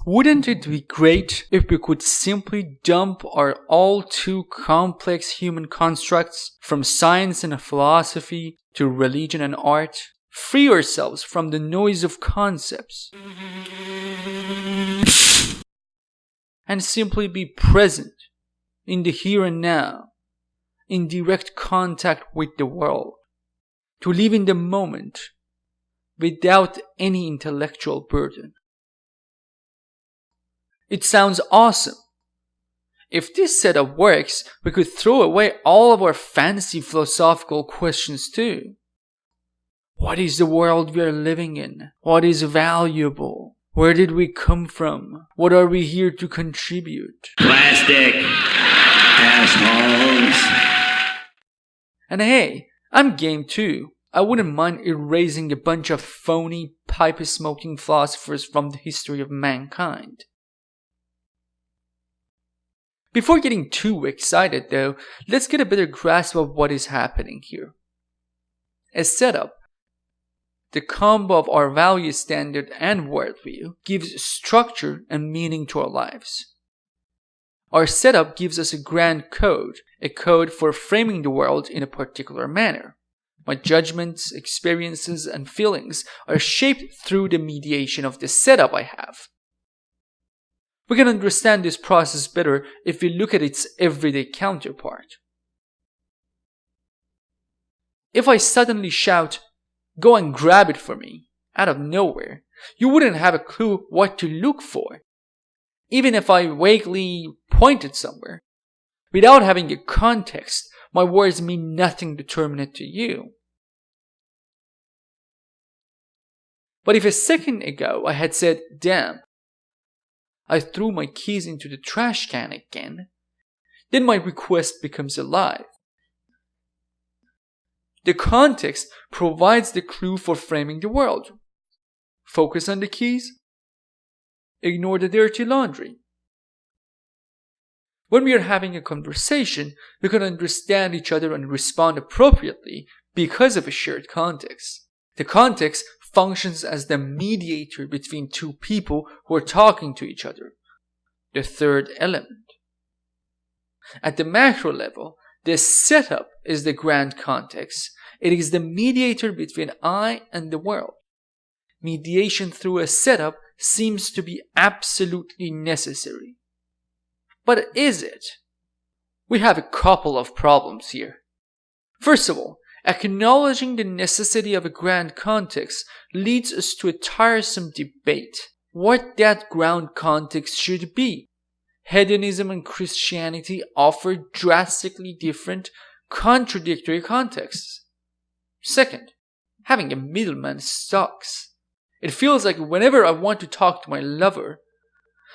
Wouldn't it be great if we could simply dump our all too complex human constructs from science and philosophy to religion and art? Free ourselves from the noise of concepts and simply be present in the here and now, in direct contact with the world, to live in the moment without any intellectual burden. It sounds awesome. If this setup works, we could throw away all of our fancy philosophical questions too. What is the world we are living in? What is valuable? Where did we come from? What are we here to contribute? Plastic assholes. And hey, I'm game too. I wouldn't mind erasing a bunch of phony, pipe-smoking philosophers from the history of mankind. Before getting too excited though, let's get a better grasp of what is happening here. A setup, the combo of our value standard and worldview, gives structure and meaning to our lives. Our setup gives us a grand code, a code for framing the world in a particular manner. My judgments, experiences, and feelings are shaped through the mediation of the setup I have. We can understand this process better if we look at its everyday counterpart. If I suddenly shout, "Go and grab it for me," out of nowhere, you wouldn't have a clue what to look for. Even if I vaguely pointed somewhere, without having a context, my words mean nothing determinate to you. But if a second ago I had said, "Damn, I threw my keys into the trash can again," then my request becomes alive. The context provides the clue for framing the world. Focus on the keys, ignore the dirty laundry. When we are having a conversation, we can understand each other and respond appropriately because of a shared context. The context functions as the mediator between two people who are talking to each other, the third element. At the macro level, the setup is the grand context. It is the mediator between I and the world. Mediation through a setup seems to be absolutely necessary. But is it? We have a couple of problems here. First of all, acknowledging the necessity of a grand context leads us to a tiresome debate. What that ground context should be. Hedonism and Christianity offer drastically different, contradictory contexts. Second, having a middleman sucks. It feels like whenever I want to talk to my lover,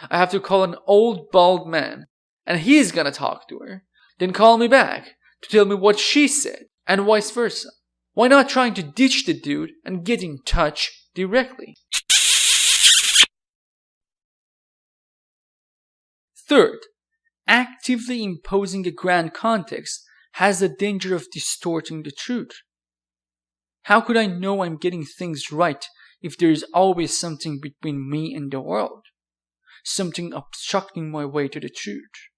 I have to call an old bald man, and he's gonna talk to her, then call me back to tell me what she said, and vice versa. Why not trying to ditch the dude and get in touch directly? Third, actively imposing a grand context has the danger of distorting the truth. How could I know I'm getting things right if there is always something between me and the world? Something obstructing my way to the truth.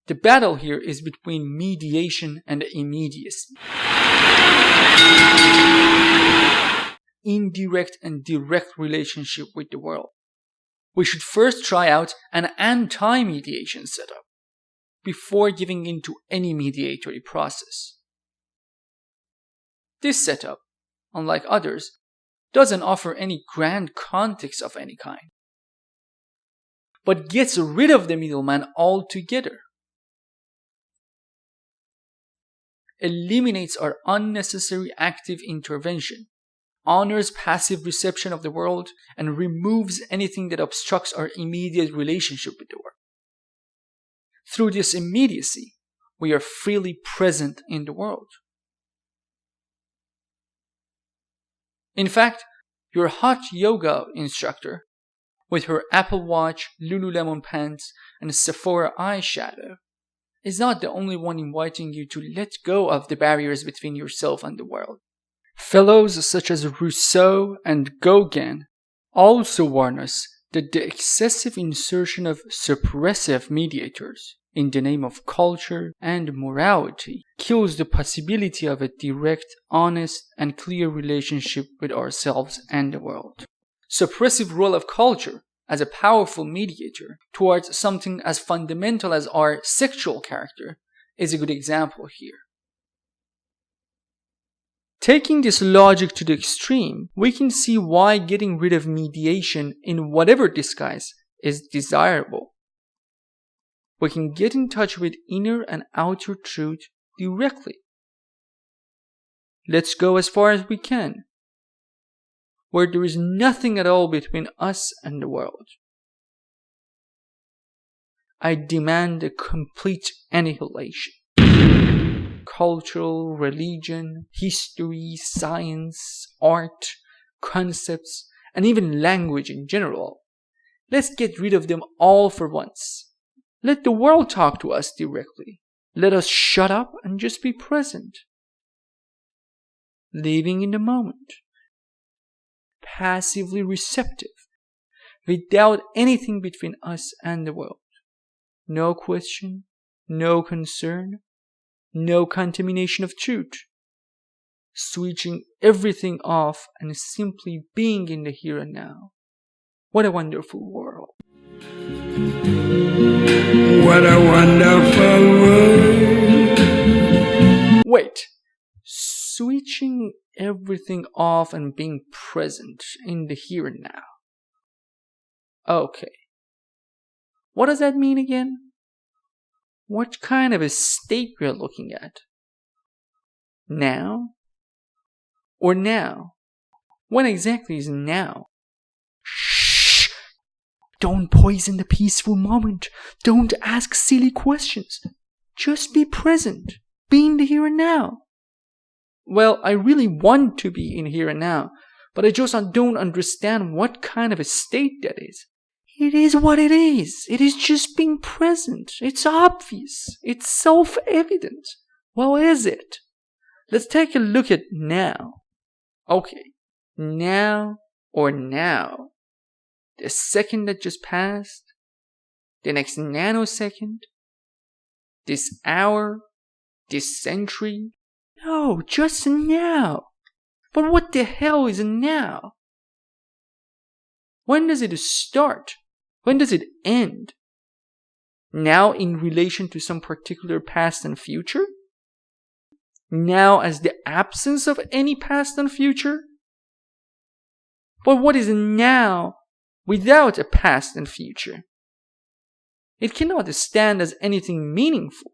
The battle here is between mediation and immediacy. Indirect and direct relationship with the world. We should first try out an anti-mediation setup before giving in to any mediatory process. This setup, unlike others, doesn't offer any grand context of any kind, but gets rid of the middleman altogether. Eliminates our unnecessary active intervention, honors passive reception of the world, and removes anything that obstructs our immediate relationship with the world. Through this immediacy, we are freely present in the world. In fact, your hot yoga instructor, with her Apple Watch, Lululemon pants, and Sephora eyeshadow, is not the only one inviting you to let go of the barriers between yourself and the world. Fellows such as Rousseau and Gauguin also warn us that the excessive insertion of suppressive mediators in the name of culture and morality kills the possibility of a direct, honest, and clear relationship with ourselves and the world. Suppressive role of culture as a powerful mediator towards something as fundamental as our sexual character is a good example here. Taking this logic to the extreme, we can see why getting rid of mediation in whatever disguise is desirable. We can get in touch with inner and outer truth directly. Let's go as far as we can, where there is nothing at all between us and the world. I demand a complete annihilation. Cultural, religion, history, science, art, concepts, and even language in general. Let's get rid of them all for once. Let the world talk to us directly. Let us shut up and just be present. Living in the moment. Passively receptive. Without anything between us and the world. No question, no concern, no contamination of truth. Switching everything off and simply being in the here and now. What a wonderful world. What a wonderful world. Wait, switching everything off and being present in the here and now. Okay. What does that mean again? What kind of a state we are looking at? Now? Or now? When exactly is now? Shh! Don't poison the peaceful moment. Don't ask silly questions. Just be present. Be in the here and now. Well, I really want to be in here and now, but I just don't understand what kind of a state that is. It is what it is. It is just being present. It's obvious. It's self-evident. Well, is it? Let's take a look at now. Okay, now or now. The second that just passed. The next nanosecond. This hour. This century. No, just now. But what the hell is now? When does it start? When does it end? Now in relation to some particular past and future? Now as the absence of any past and future? But what is now without a past and future? It cannot stand as anything meaningful.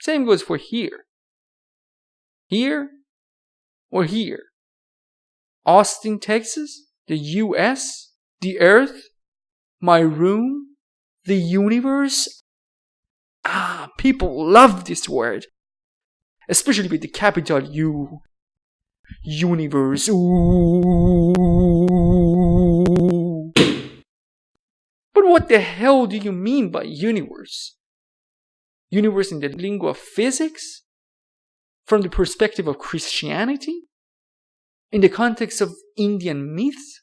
Same goes for here. Here or here. Austin, Texas, the US, the Earth, my room, the universe. People love this word. Especially with the capital U. Universe. Ooh. But what the hell do you mean by universe? Universe in the lingua of physics? From the perspective of Christianity? In the context of Indian myths?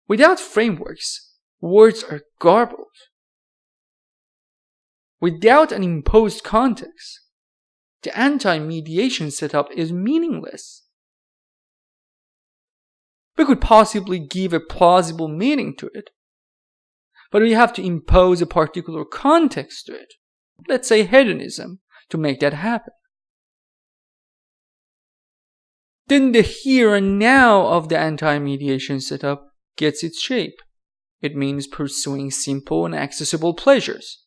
Without frameworks, words are garbled. Without an imposed context, the anti-mediation setup is meaningless. We could possibly give a plausible meaning to it, but we have to impose a particular context to it. Let's say hedonism, to make that happen. Then the here and now of the anti-mediation setup gets its shape. It means pursuing simple and accessible pleasures.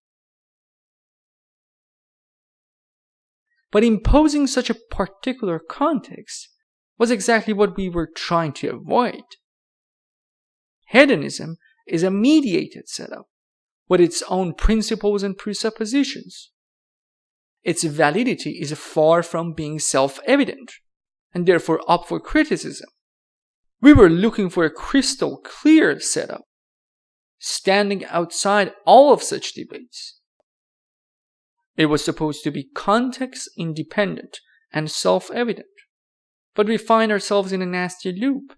But imposing such a particular context was exactly what we were trying to avoid. Hedonism is a mediated setup with its own principles and presuppositions. Its validity is far from being self-evident and therefore up for criticism. We were looking for a crystal clear setup, standing outside all of such debates. It was supposed to be context independent and self-evident, but we find ourselves in a nasty loop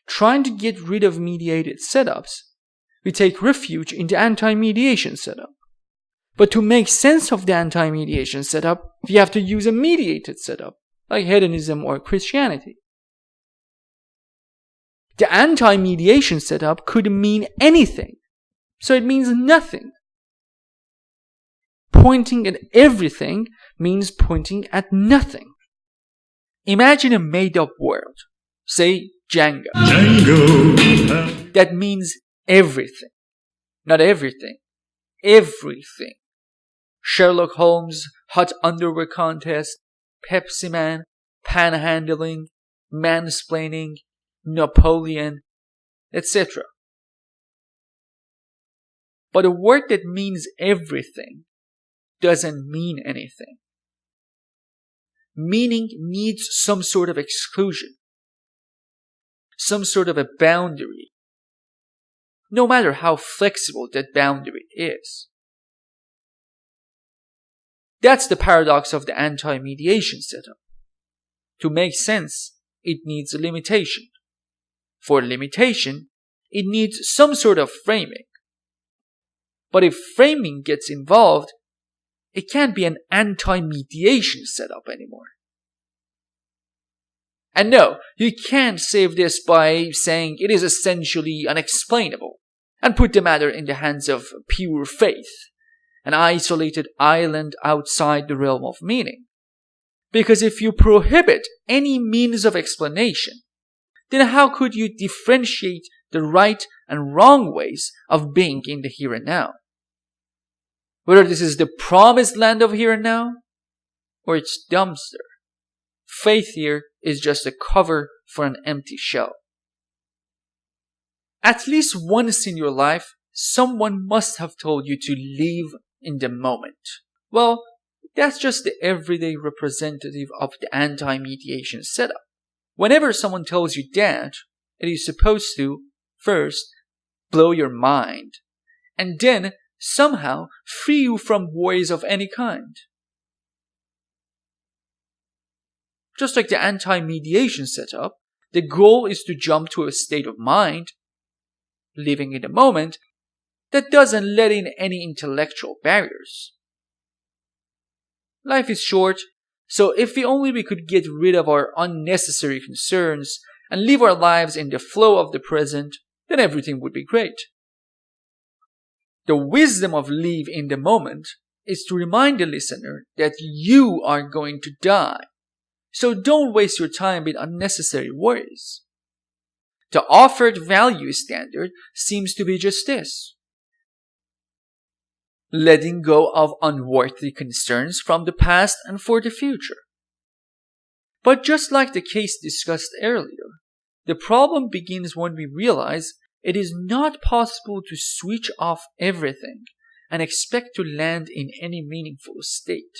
trying to get rid of mediated setups, we take refuge in the anti-mediation setup. But to make sense of the anti-mediation setup, we have to use a mediated setup, like hedonism or Christianity. The anti-mediation setup could mean anything, so it means nothing. Pointing at everything means pointing at nothing. Imagine a made-up world, say Django. That means everything. Not everything. Everything. Sherlock Holmes, hot underwear contest, Pepsi Man, panhandling, mansplaining, Napoleon, etc. But a word that means everything doesn't mean anything. Meaning needs some sort of exclusion, some sort of a boundary, no matter how flexible that boundary is. That's the paradox of the anti-mediation setup. To make sense, it needs a limitation. For limitation, it needs some sort of framing. But if framing gets involved, it can't be an anti-mediation setup anymore. And no, you can't save this by saying it is essentially unexplainable and put the matter in the hands of pure faith, an isolated island outside the realm of meaning. Because if you prohibit any means of explanation, then how could you differentiate the right and wrong ways of being in the here and now? Whether this is the promised land of here and now, or its dumpster, faith here is just a cover for an empty shell. At least once in your life, someone must have told you to live in the moment. Well, that's just the everyday representative of the anti-mediation setup. Whenever someone tells you that, it is supposed to, first, blow your mind, and then somehow free you from worries of any kind. Just like the anti-mediation setup, the goal is to jump to a state of mind, living in the moment, that doesn't let in any intellectual barriers. Life is short, so if we could get rid of our unnecessary concerns and live our lives in the flow of the present, then everything would be great. The wisdom of live in the moment is to remind the listener that you are going to die. So don't waste your time with unnecessary worries. The offered value standard seems to be just this: letting go of unworthy concerns from the past and for the future. But just like the case discussed earlier, the problem begins when we realize it is not possible to switch off everything and expect to land in any meaningful state.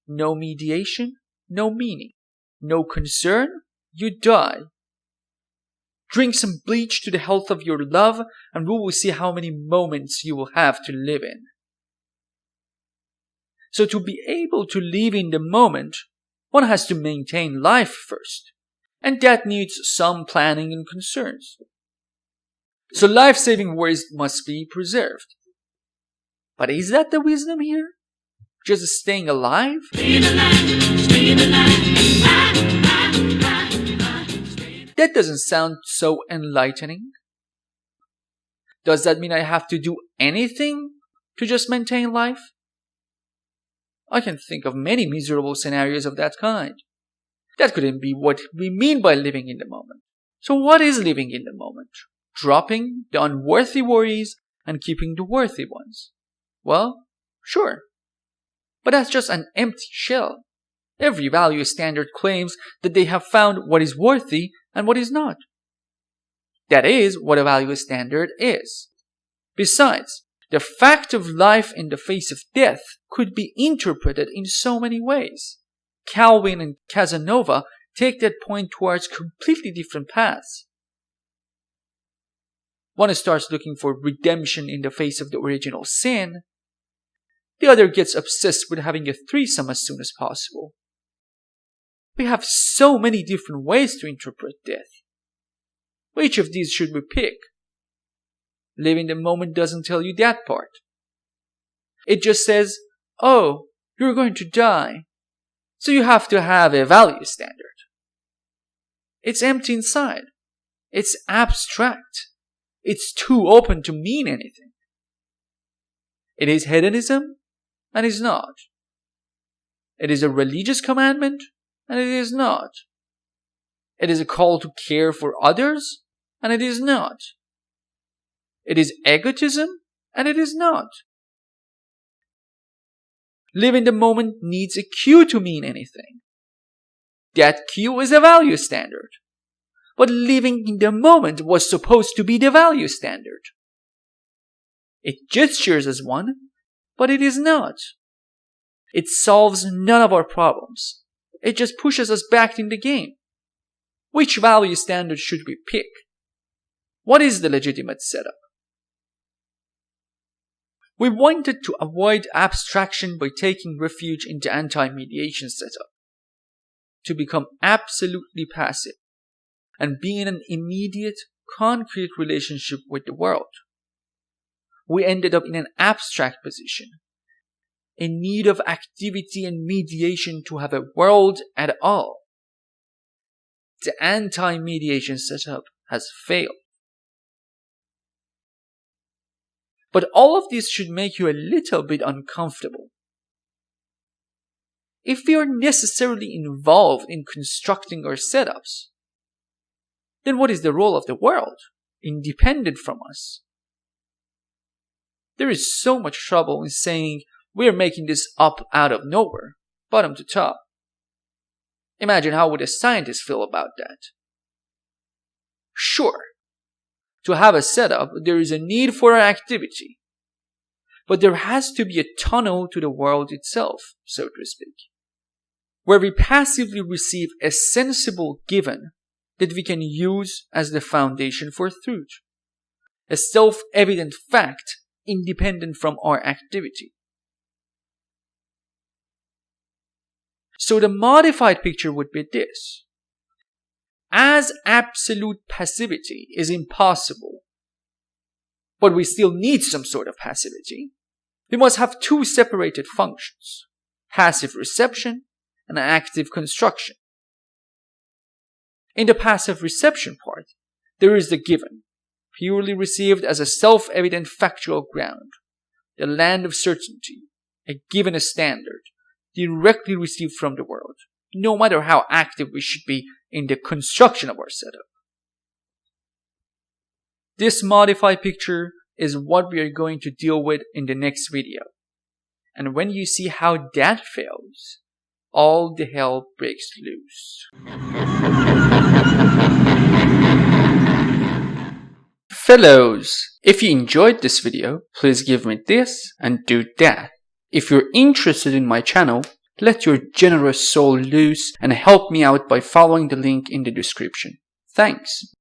No mediation, no meaning. No concern, you die. Drink some bleach to the health of your love, and we will see how many moments you will have to live in. So to be able to live in the moment, one has to maintain life first, and that needs some planning and concerns. So life-saving worries must be preserved. But is that the wisdom here? Just staying alive? Staying alive. That doesn't sound so enlightening. Does that mean I have to do anything to just maintain life? I can think of many miserable scenarios of that kind. That couldn't be what we mean by living in the moment. So what is living in the moment? Dropping the unworthy worries and keeping the worthy ones? Well, sure. But that's just an empty shell. Every value standard claims that they have found what is worthy and what is not. That is what a value standard is. Besides, the fact of life in the face of death could be interpreted in so many ways. Calvin and Casanova take that point towards completely different paths. One starts looking for redemption in the face of the original sin. The other gets obsessed with having a threesome as soon as possible. We have so many different ways to interpret death. Which of these should we pick? Living the moment doesn't tell you that part. It just says, oh, you're going to die, so you have to have a value standard. It's empty inside. It's abstract. It's too open to mean anything. It is hedonism, and is not. It is a religious commandment, and it is not. It is a call to care for others, and it is not. It is egotism, and it is not. Live in the moment needs a cue to mean anything. That cue is a value standard. But living in the moment was supposed to be the value standard. It gestures as one, but it is not. It solves none of our problems. It just pushes us back in the game. Which value standard should we pick? What is the legitimate setup? We wanted to avoid abstraction by taking refuge in the anti-mediation setup, to become absolutely passive and be in an immediate, concrete relationship with the world. We ended up in an abstract position, in need of activity and mediation to have a world at all. The anti-mediation setup has failed. But all of this should make you a little bit uncomfortable. If we are necessarily involved in constructing our setups, then what is the role of the world, independent from us? There is so much trouble in saying we are making this up out of nowhere, bottom to top. Imagine how would a scientist feel about that? Sure, to have a setup, there is a need for our activity. But there has to be a tunnel to the world itself, so to speak, where we passively receive a sensible given that we can use as the foundation for truth, a self-evident fact independent from our activity. So the modified picture would be this. As absolute passivity is impossible, but we still need some sort of passivity, we must have two separated functions, passive reception and active construction. In the passive reception part, there is the given, purely received as a self-evident factual ground, the land of certainty, a given standard, directly received from the world, no matter how active we should be in the construction of our setup. This modified picture is what we are going to deal with in the next video. And when you see how that fails, all the hell breaks loose. Fellows, if you enjoyed this video, please give me this and do that. If you're interested in my channel, let your generous soul loose and help me out by following the link in the description. Thanks.